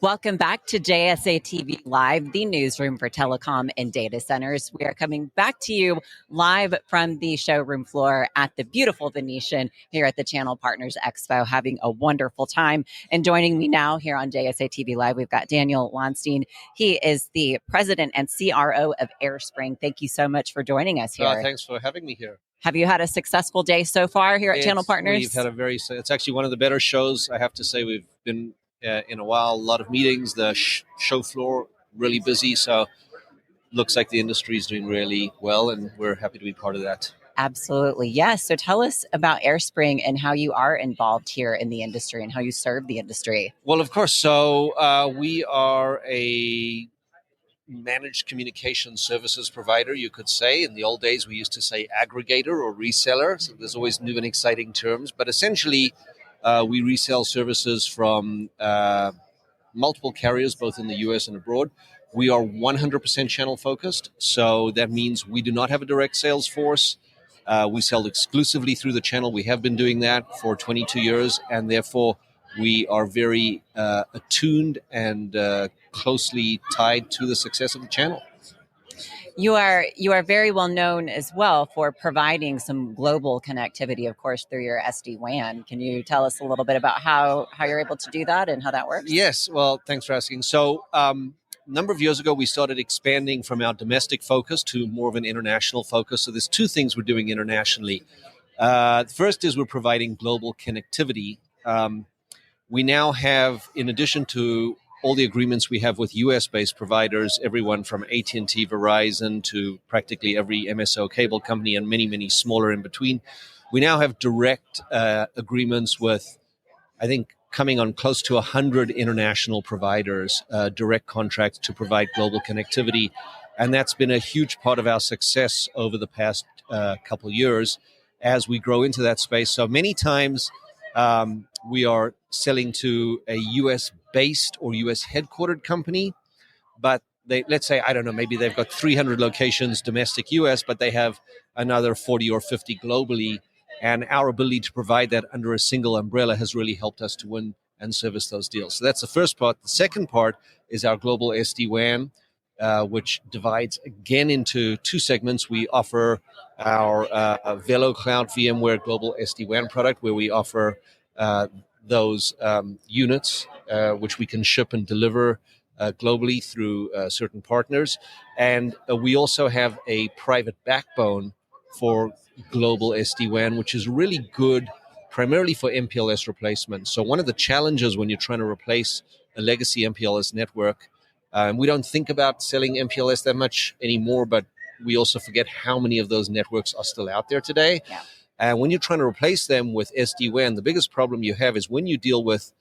Welcome back to JSA TV Live, the newsroom for telecom and data centers. We are coming back to you live from the showroom floor at the beautiful Venetian here at the Channel Partners Expo, having a wonderful time. And joining me now here on JSA TV Live, we've got Daniel Lonstein. He is the president and CRO of AireSpring. Thank you so much for joining us here. Thanks for having me here. Have you had a successful day so far here at Channel Partners? We've had it's actually one of the better shows, I have to say. We've been in a while, a lot of meetings, the show floor really busy, so looks like the industry is doing really well, and we're happy to be part of that. Absolutely, yes. So tell us about AireSpring and how you are involved here in the industry and how you serve the industry. Well, of course. So we are a managed communication services provider, you could say. In the old days, we used to say aggregator or reseller. So there's always new and exciting terms. But essentially, we resell services from multiple carriers, both in the US and abroad. We are 100% channel focused. So that means we do not have a direct sales force. We sell exclusively through the channel. We have been doing that for 22 years. And therefore, we are very attuned and closely tied to the success of the channel. You are very well known as well for providing some global connectivity, of course, through your SD-WAN. Can you tell us a little bit about how you're able to do that and how that works? Yes. Well, thanks for asking. So a number of years ago, we started expanding from our domestic focus to more of an international focus. So there's two things we're doing internationally. The first is we're providing global connectivity. We now have, in addition to all the agreements we have with US-based providers, everyone from AT&T, Verizon to practically every MSO cable company and many, many smaller in between, we now have direct agreements with, I think, coming on close to 100 international providers, direct contracts to provide global connectivity. And that's been a huge part of our success over the past couple of years as we grow into that space. So many times we are selling to a US-based or US-headquartered company, but let's say, I don't know, maybe they've got 300 locations domestic US, but they have another 40 or 50 globally. And our ability to provide that under a single umbrella has really helped us to win and service those deals. So that's the first part. The second part is our global SD-WAN, which divides again into two segments. We offer our Velo Cloud VMware Global SD-WAN product, where we offer those units, which we can ship and deliver globally through certain partners. And we also have a private backbone for global SD-WAN, which is really good primarily for MPLS replacement. So one of the challenges when you're trying to replace a legacy MPLS network, we don't think about selling MPLS that much anymore, but we also forget how many of those networks are still out there today. Yeah. And when you're trying to replace them with SD-WAN, the biggest problem you have is when you deal with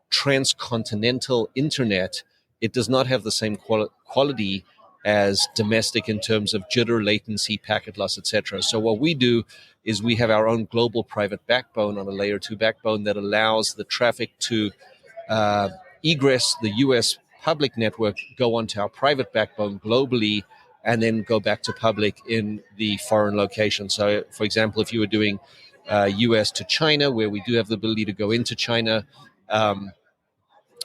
transcontinental internet, it does not have the same quality as domestic in terms of jitter, latency, packet loss, etc. So what we do is we have our own global private backbone on a layer 2 backbone that allows the traffic to egress the US public network, go onto our private backbone globally, and then go back to public in the foreign location. So, for example, if you were doing US to China, where we do have the ability to go into China,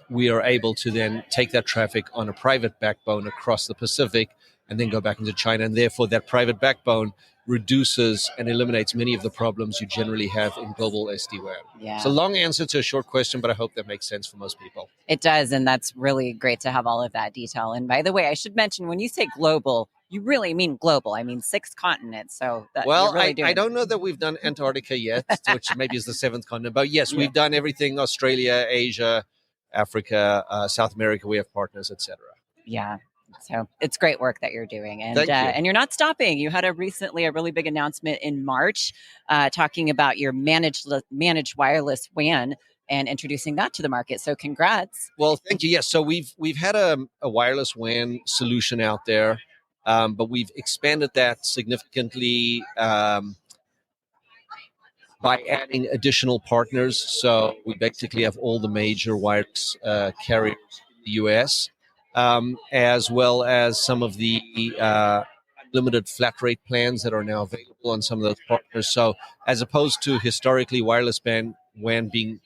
we are able to then take that traffic on a private backbone across the Pacific and then go back into China. And therefore, that private backbone reduces and eliminates many of the problems you generally have in global SD-WAN. Yeah. It's a long answer to a short question, but I hope that makes sense for most people. It does, and that's really great to have all of that detail. And by the way, I should mention, when you say global, you really mean global. I mean 6 continents. So well, really I don't know that we've done Antarctica yet, which maybe is the 7th continent. But yes, we've done everything: Australia, Asia, Africa, South America. We have partners, etc. Yeah. So it's great work that you're doing. And Thank you. And you're not stopping. You had recently a really big announcement in March talking about your managed wireless WAN and introducing that to the market. So congrats. Well, thank you. Yes. So we've had a wireless WAN solution out there, but we've expanded that significantly by adding additional partners. So we basically have all the major wireless carriers in the US, as well as some of the limited flat rate plans that are now available on some of those partners. So as opposed to historically wireless WAN being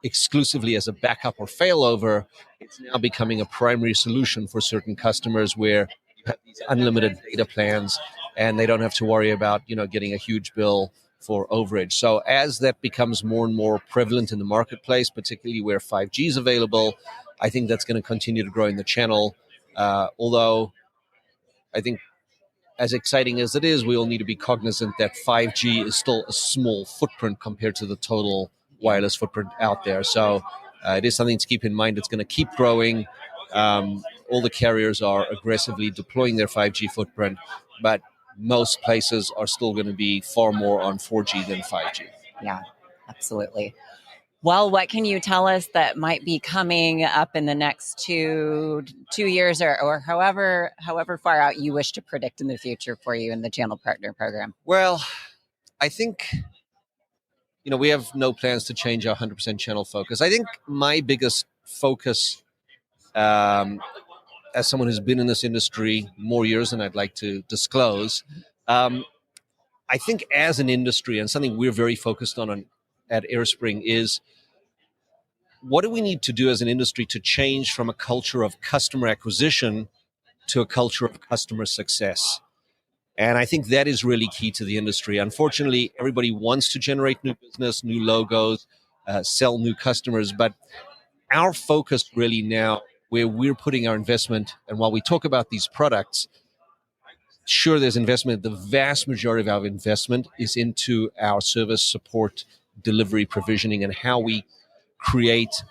exclusively as a backup or failover. It's now becoming a primary solution for certain customers where you have these unlimited data plans and they don't have to worry about, getting a huge bill for overage. So as that becomes more and more prevalent in the marketplace, particularly where 5G is available, I think that's going to continue to grow in the channel. Although I think as exciting as it is, we all need to be cognizant that 5G is still a small footprint compared to the total wireless footprint out there. So it is something to keep in mind. It's going to keep growing. All the carriers are aggressively deploying their 5G footprint, but most places are still going to be far more on 4G than 5G. Yeah, absolutely. Well, what can you tell us that might be coming up in the next two years, or however far out you wish to predict in the future for you in the channel partner program? Well, I think we have no plans to change our 100% channel focus. I think my biggest focus, as someone who's been in this industry more years than I'd like to disclose, I think as an industry, and something we're very focused on at AireSpring, is what do we need to do as an industry to change from a culture of customer acquisition to a culture of customer success? And I think that is really key to the industry. Unfortunately, everybody wants to generate new business, new logos, sell new customers. But our focus really now, where we're putting our investment, and while we talk about these products, sure, there's investment. The vast majority of our investment is into our service support, delivery, provisioning, and how we create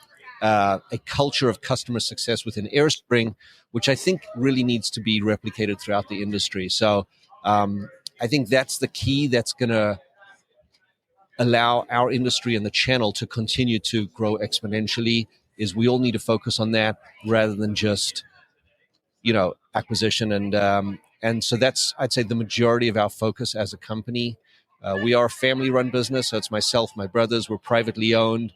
a culture of customer success within AireSpring, which I think really needs to be replicated throughout the industry. So I think that's the key that's going to allow our industry and the channel to continue to grow exponentially. Is we all need to focus on that rather than just acquisition, and so that's, I'd say, the majority of our focus as a company. We are a family-run business, so it's myself, my brothers. We're privately owned.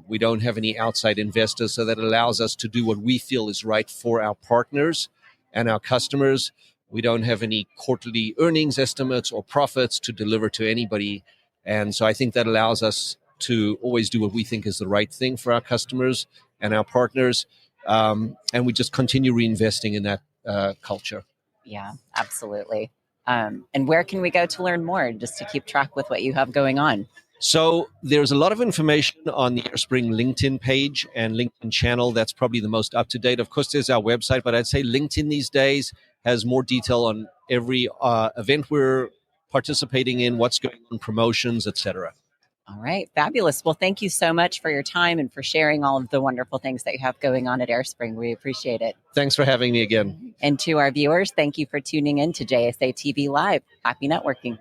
We don't have any outside investors, so that allows us to do what we feel is right for our partners and our customers. We don't have any quarterly earnings estimates or profits to deliver to anybody, and so I think that allows us to always do what we think is the right thing for our customers and our partners. And we just continue reinvesting in that culture. Yeah, absolutely. And where can we go to learn more, just to keep track with what you have going on? So there's a lot of information on the AireSpring LinkedIn page and LinkedIn channel. That's probably the most up-to-date. Of course, there's our website, but I'd say LinkedIn these days has more detail on every event we're participating in, what's going on, promotions, etc. All right, fabulous. Well, thank you so much for your time and for sharing all of the wonderful things that you have going on at AireSpring. We appreciate it. Thanks for having me again. And to our viewers, thank you for tuning in to JSA TV Live. Happy networking.